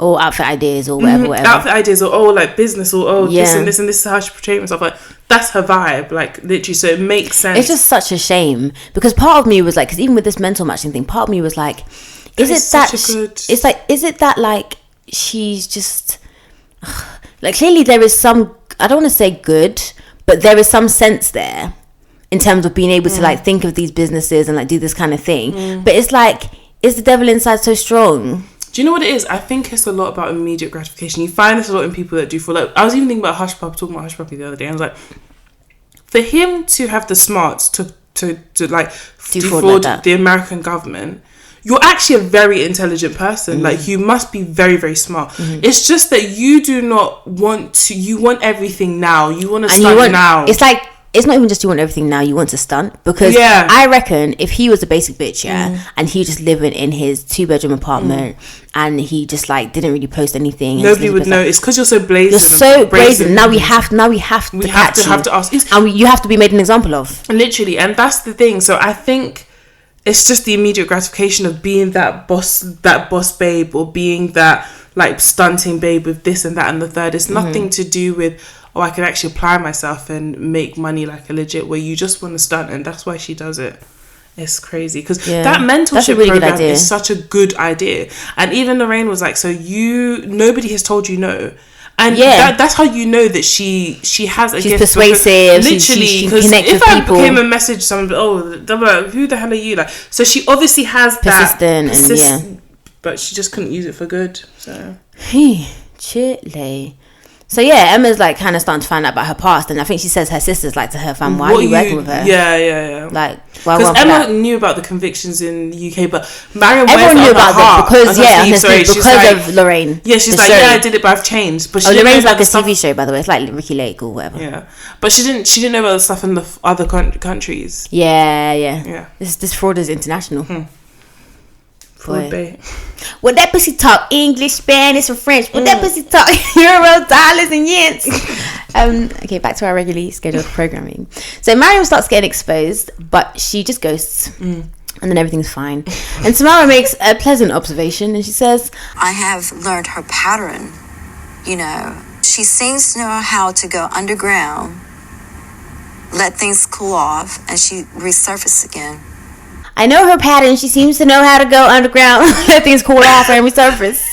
Or outfit ideas or whatever. outfit ideas, or like business, or this Yeah. and this and this is how she portrays herself. Like, that's her vibe, like literally. So it makes sense. It's just such a shame because part of me was like, because even with this mental matching thing, part of me was like, is it that? It's like, is it that like she's just like clearly there is some. I don't want to say good, but there is some sense there. In terms of being able to like think of these businesses and like do this kind of thing. But it's like, is the devil inside so strong? Do you know what it is? I think it's a lot about immediate gratification. You find this a lot in people that do for like, I was even thinking about Hush Puppy, talking about Hush Puppy the other day. I was like, for him to have the smarts to like defraud like the American government, you're actually a very intelligent person. Like, you must be very, very smart. It's just that you do not want to, you want everything now. You want to start now. It's like, it's not even just you want everything now, you want to stunt. Because I reckon if he was a basic bitch, and he just living in his 2-bedroom apartment and he just like didn't really post anything, nobody would know. It's because you're so brazen. You're so brazen. Now we have to ask. And you have to be made an example of. Literally, and that's the thing. So I think it's just the immediate gratification of being that boss babe, or being that like stunting babe with this and that and the third. It's nothing to do with, oh, I can actually apply myself and make money like a legit way. You just want to stunt, and that's why she does it. It's crazy because that mentorship really program is such a good idea. And even Lorraine was like, so nobody has told you no. And that's how you know that she has a gift. She's persuasive. Literally, because if I came and messaged someone, who the hell are you? Like, so she obviously has persistent, but she just couldn't use it for good. So Chile. So yeah, Emma's like kind of starting to find out about her past, and I think she says her sister's like to her, fam, why are you working with her? Yeah. Like, because Emma knew about the convictions in the UK, but Mariam, everyone knew about them because because of Lorraine. Yeah, she's like, I did it, but I've changed. But Lorraine's like a TV show, by the way. It's like Ricky Lake or whatever. Yeah, but she didn't know about the stuff in the other countries. Yeah. This fraud is international. Boy. Would that pussy talk English, Spanish, or French? Would that pussy talk Euro, dollars, and yens? Okay, back to our regularly scheduled programming. So Mariam starts getting exposed, but she just ghosts. And then everything's fine. And Samara makes a pleasant observation, and she says, I have learned her pattern. You know, she seems to know how to go underground, let things cool off, and she resurfaces again. I know her pattern. She seems to know how to go underground, let things cool off, and resurface.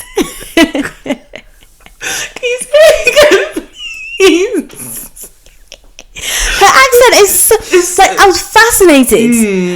Can you say it again, please? Her accent is like, I was fascinated.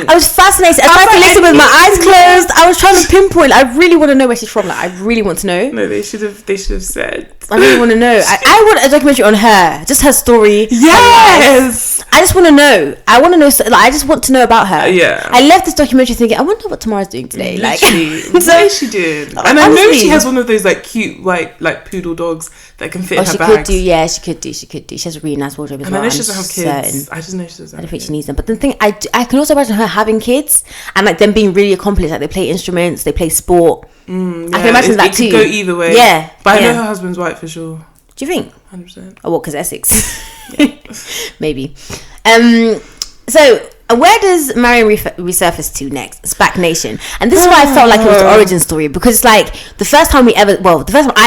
I tried to listen with my eyes closed. I was trying to pinpoint. I really want to know where she's from. Like, I really want to know. No, they should have said. I really want to know. I want a documentary on her, just her story. Yes, I just want to know. I want to know. Like, I just want to know about her. Yeah. I left this documentary thinking, I wonder what Tamara's doing today. Literally. Like, so she did. And honestly, I know she has one of those like cute like poodle dogs that can fit in her bags. She could do. She has a really nice wardrobe as well. I know she doesn't have kids. I just know she doesn't. I don't think she needs them. But the thing, I can also imagine her having kids and like them being really accomplished. Like, they play instruments, they play sport. I can imagine that too. It could go either way. Yeah. But I know her husband's white for sure. Do you think? 100%. Oh, what? Because Essex. Maybe. So where does Mariam resurface to next? SPAC Nation. And this is why I felt like it was the origin story, because it's like the first time I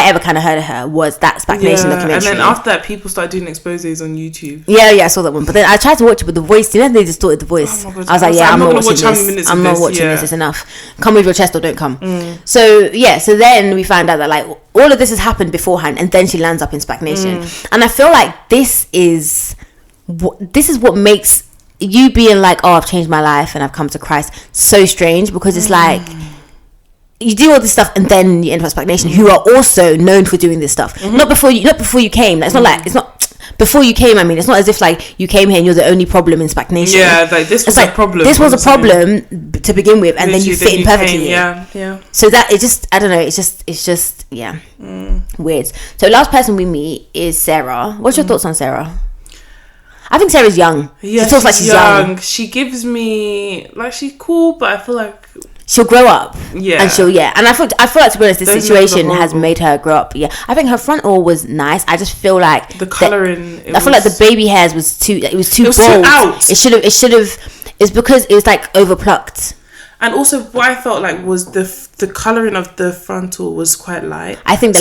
ever kind of heard of her was that SPAC Nation documentary. And then after that, people started doing exposés on YouTube. Yeah, I saw that one. But then I tried to watch it with the voice. You know, they distorted the voice. Oh my God, I was like, I'm not watching this. I'm not watching this. It's enough. Come with your chest or don't come. So then we found out that like all of this has happened beforehand, and then she lands up in SPAC Nation. And I feel like this is what makes you being like, oh, I've changed my life and I've come to Christ, so strange, because it's like you do all this stuff and then you end up at SPAC Nation, who are also known for doing this stuff. Not before you came. It's not before you came. I mean, it's not as if like you came here and you're the only problem in SPAC Nation. Yeah, like this was a problem. This was a problem to begin with, and then you fit in perfectly. Yeah. So that it just, I don't know. It's just weird. So last person we meet is Sarah. What's your thoughts on Sarah? I think Sarah's young. Yeah, she talks like she's young. She gives me like she's cool, but I feel like she'll grow up. Yeah, and I feel like, to be honest, this situation has made her grow up. Yeah, I think her frontal was nice. I just feel like the colouring. I feel like the baby hairs was too. It was too bold. Too out. It should have. It's because it was like overplucked. And also, what I felt like was the colouring of the frontal was quite light. I think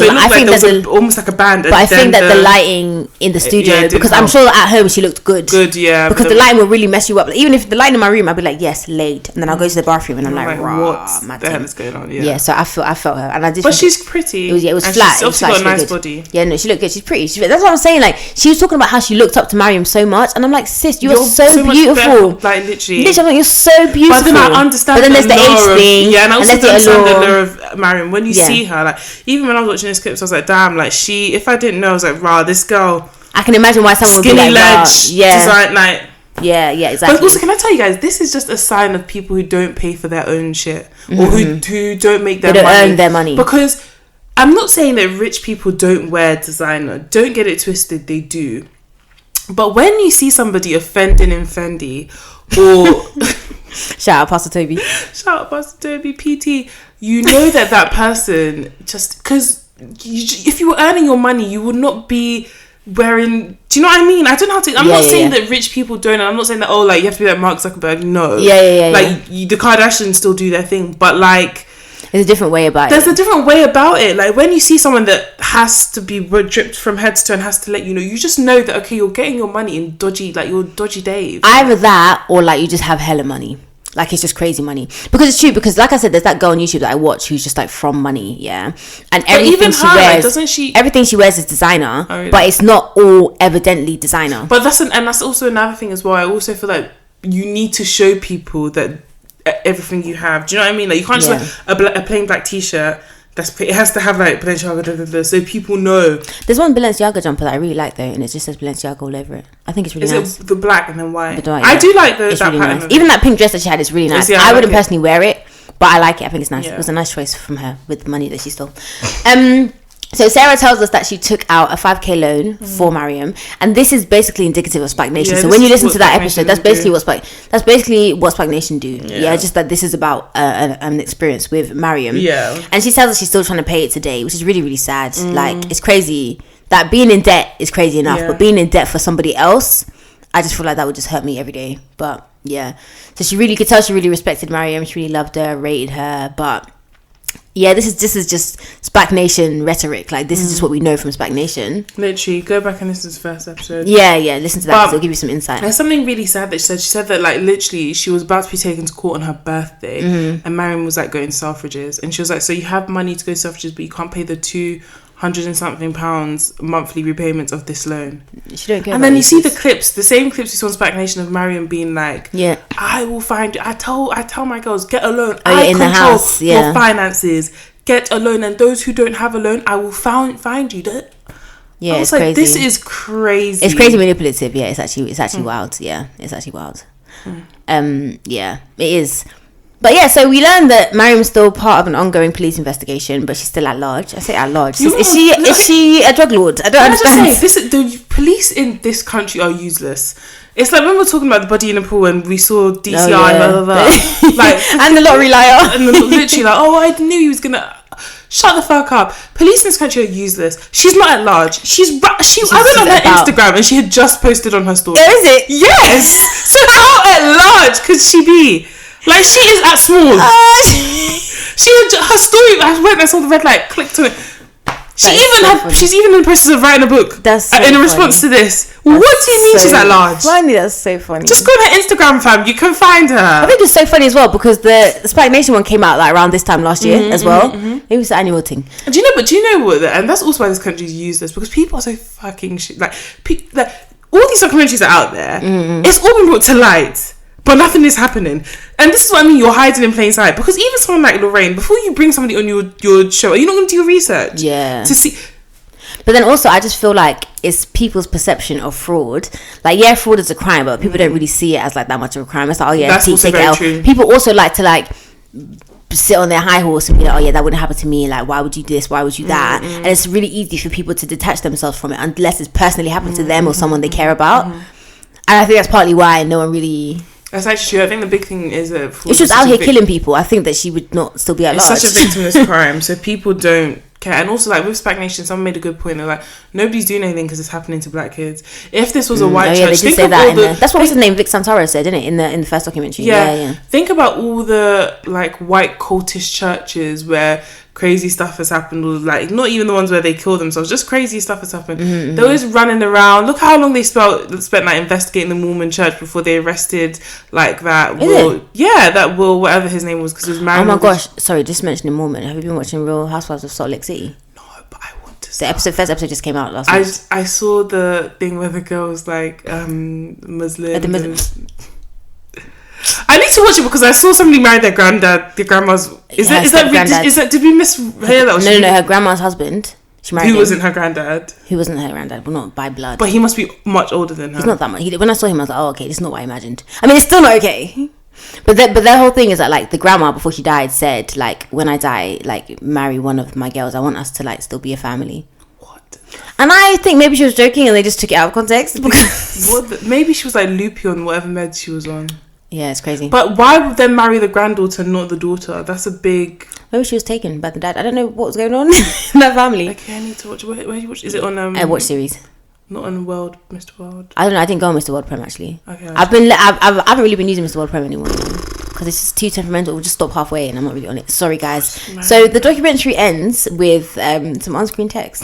almost like a band. But I think that the lighting in the studio, because I'm sure at home she looked good. Good, yeah. Because the lighting will really mess you up. Like, even if the light in my room, I'd be like, yes, laid, and then I'll go to the bathroom and I'm like, what the hell is going on? Yeah. So I felt her, and I just. But she's pretty. It was flat. She's obviously got a nice body. Yeah, no, she looked good. She's pretty. That's what I'm saying. Like, she was talking about how she looked up to Mariam so much, and I'm like, sis, you're so beautiful. Like literally, I'm like, you're so beautiful. But then I understand. But then there's the age thing. Yeah, and I also understand the allure of Mariam. When you see her, like, even when I was watching this clip, I was like, damn, like, if I didn't know, I was like, rah, this girl. I can imagine why someone would be like, ledge, design, like. Yeah, exactly. But also, can I tell you guys, this is just a sign of people who don't pay for their own shit, or who don't make their money. Earn their money. Because I'm not saying that rich people don't wear designer. Don't get it twisted, they do. But when you see somebody offending in Fendi, or shout out Pastor Toby, PT, you know that person just because if you were earning your money, you would not be wearing. Do you know what I mean? I don't know how to. I'm not saying that rich people don't. And I'm not saying that like you have to be like Mark Zuckerberg. No. Like the Kardashians still do their thing, but like. There's a different way about There's a different way about it. Like when you see someone that has to be dripped from head to toe and has to let you know, you just know that okay, you're getting your money in dodgy Dave. Either that or like you just have hella money. Like it's just crazy money. Because it's true, because like I said, there's that girl on YouTube that I watch who's just like from money, yeah. And everything she wears, doesn't she? Everything she wears is designer, really? But it's not all evidently designer. But that's also another thing as well. I also feel like you need to show people that everything you have. Do you know what I mean? Like you can't just like a plain black t-shirt. It has to have like Balenciaga, so people know. There's one Balenciaga jumper that I really like though, and it just says Balenciaga all over it. I think it's really nice. Is it the black and then white? White, I do like that really pattern. Nice. Even that pink dress that she had is really nice. I wouldn't personally wear it, but I like it. I think it's nice. It was a nice choice from her with the money that she stole. So Sarah tells us that she took out a 5k loan for Mariam, and this is basically indicative of SPAC Nation. So when you listen to that episode, that's basically what SPAC Nation do. Yeah, just that this is about an experience with Mariam. Yeah, and she tells us she's still trying to pay it today, which is really, really sad. Like it's crazy that being in debt is crazy enough, but being in debt for somebody else, I just feel like that would just hurt me every day. But yeah, so she really could tell she really respected Mariam. She really loved her, rated her, but. Yeah, this is just SPAC Nation rhetoric. Like, this is just what we know from SPAC Nation. Literally, go back and listen to the first episode. Yeah, listen to that because it'll give you some insight. There's something really sad that she said. She said that, like, literally, she was about to be taken to court on her birthday. And Mariam was, like, going to Selfridges. And she was like, so you have money to go to Selfridges, but you can't pay the £200 and something monthly repayments of this loan. She don't care. And then you see the same clips you saw on SPAC Nation of Mariam being like, yeah, I will find you. I tell my girls, get a loan. I control your finances. Get a loan, and those who don't have a loan, I will find you that. Yeah, it's like, crazy. This is crazy. It's crazy manipulative. Yeah, it's actually wild. Yeah, it's actually wild. Yeah, it is. But yeah, so we learned that Mariam's still part of an ongoing police investigation, but she's still at large. I say at large. Is she a drug lord? I don't understand. The police in this country are useless. It's like when we're talking about the body in the pool and we saw DCI like and the lottery liar and literally like, oh, I knew he was gonna shut the fuck up. Police in this country are useless. She's not at large. I went on her Instagram and she had just posted on her story. Oh, is it? Yes. So how at large could she be? Like she is at small. Her story. I went and saw the red light. Clicked on it. She's even in the process of writing a book. That's so in response to this. What do you mean she's at large? Funny, that's so funny. Just go on her Instagram, fam. You can find her. I think it's so funny as well because the SPAC Nation one came out like around this time last year as well. It was the annual thing. Do you know what? And that's also why this country's useless because people are so fucking shit. Like all these documentaries are out there. It's all been brought to light. But nothing is happening. And this is what I mean, you're hiding in plain sight. Because even someone like Lorraine, before you bring somebody on your show, are you not going to do your research? Yeah. To see. But then also, I just feel like it's people's perception of fraud. Like, yeah, fraud is a crime, but people don't really see it as like that much of a crime. It's like, oh yeah, that's also very true. People also like to like sit on their high horse and be like, oh yeah, that wouldn't happen to me. Like, why would you do this? Why would you that? And it's really easy for people to detach themselves from it unless it's personally happened to them or someone they care about. And I think that's partly why no one really... That's actually true. I think the big thing is that... If she was out here killing people, I think that she would not still be at large. It's such a victimless crime, so people don't care. And also, like, with SPAC Nation, someone made a good point. They're like, nobody's doing anything because it's happening to black kids. If this was a white church... they did say that. That's what was his name? Vic Santoro said, didn't it? In the first documentary. Yeah. Think about all the, like, white cultist churches where crazy stuff has happened, or like not even the ones where they kill themselves, just crazy stuff has happened. They're always running around. Look how long they spent like investigating the Mormon church before they arrested like that Will, whatever his name was, because it was married. Oh my gosh, sorry, just mentioning Mormon. Have you been watching Real Housewives of Salt Lake City? No, but I want to. The first episode just came out last week. I saw the thing where the girl was like Muslim. I need to watch it because I saw somebody marry their granddad, their grandma's. Is that? Did we mishear that? No, her grandma's husband. She married him. Wasn't her granddad. Who wasn't her granddad, but not by blood. But he must be much older than her. He's not that much. When I saw him, I was like, oh, okay, this is not what I imagined. I mean, it's still not okay. But their whole thing is that, like, the grandma, before she died, said, like, when I die, like, marry one of my girls. I want us to, like, still be a family. What? And I think maybe she was joking and they just took it out of context. Because maybe she was, like, loopy on whatever meds she was on. Yeah, it's crazy. But why would they marry the granddaughter, not the daughter? That's a big... Maybe she was taken by the dad. I don't know what was going on in that family. Okay, I need to watch. Where do you watch? Is it on... Watch series. Not on World, Mr. World. I don't know. I didn't go on Mr. World Prem, actually. Okay. I haven't really been using Mr. World Prem anymore. Because it's just too temperamental. We'll just stop halfway and I'm not really on it. Sorry, guys. So the documentary ends with some on-screen text.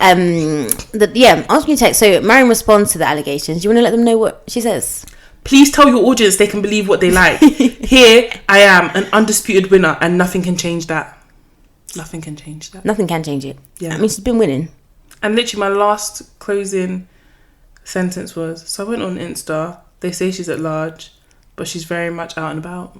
On-screen text. So Mariam responds to the allegations. Do you want to let them know what she says? Please tell your audience they can believe what they like. Here I am, an undisputed winner, and nothing can change that. Nothing can change that. Nothing can change it. Yeah. I mean, she's been winning. And literally my last closing sentence was, so I went on Insta. They say she's at large, but she's very much out and about.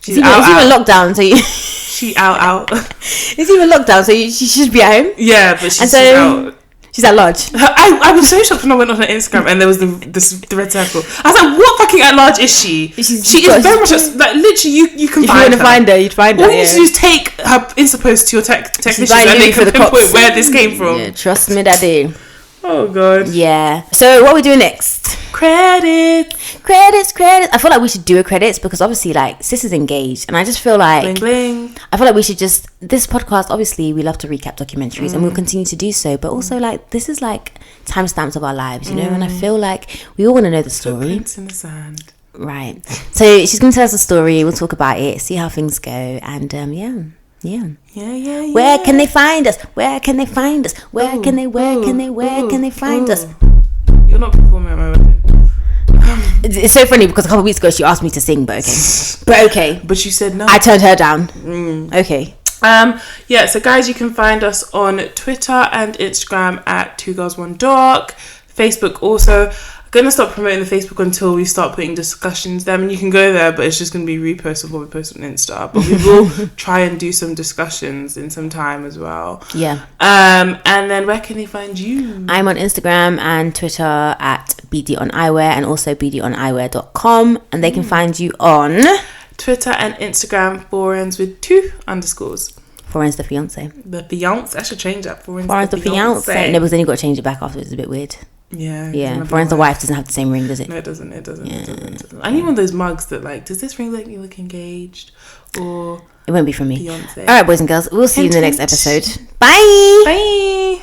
She's even lockdown, so you... She out. It's even lockdown, so she should be at home. Yeah, but she's out. She's at large. I was so shocked when I went on her Instagram and there was the red circle. I was like, what fucking at large is she? She is very much like, literally you can find her. If you want to find her, you'd find her. All you need to do is take her Insta post to your technicians and they can pinpoint where this came from. Yeah, trust me, daddy. Oh god. Yeah. So what are we doing next? Credits. I feel like we should do a credits because obviously, like, sis is engaged, and I just feel like bling bling. I feel like we should just, this podcast, obviously we love to recap documentaries and we'll continue to do so, but also, like, this is like timestamps of our lives, you know, and I feel like we all want to know the story. Footprints in the sand. Right. So she's going to tell us the story. We'll talk about it, see how things go, and yeah. Where can they find us? Where can they find us? Where can they find us? You're not performing at my wedding. It's so funny because a couple of weeks ago she asked me to sing, but okay. But you said no. I turned her down. Okay. So guys, you can find us on Twitter and Instagram at 2girls1doc. Facebook also. I'm gonna stop promoting the Facebook until we start putting discussions there. I mean, you can go there, but it's just gonna be reposts of what we post on Insta. But we will try and do some discussions in some time as well. Yeah. And then where can they find you? I'm on Instagram and Twitter at bdoneyewear and also bdoneyewear.com, and they can find you on Twitter and Instagram, Forens with 2 underscores. Forens the fiance. The fiance. I should change that. Forens the fiance. No, because then you got to change it back afterwards. It's a bit weird. Yeah. Forens the wife doesn't have the same ring, does it? No, it doesn't. I need one of those mugs that, like, does this ring make me look engaged? Or it won't be from me. Beyonce. All right, boys and girls. We'll see you in the next episode. Bye. Bye.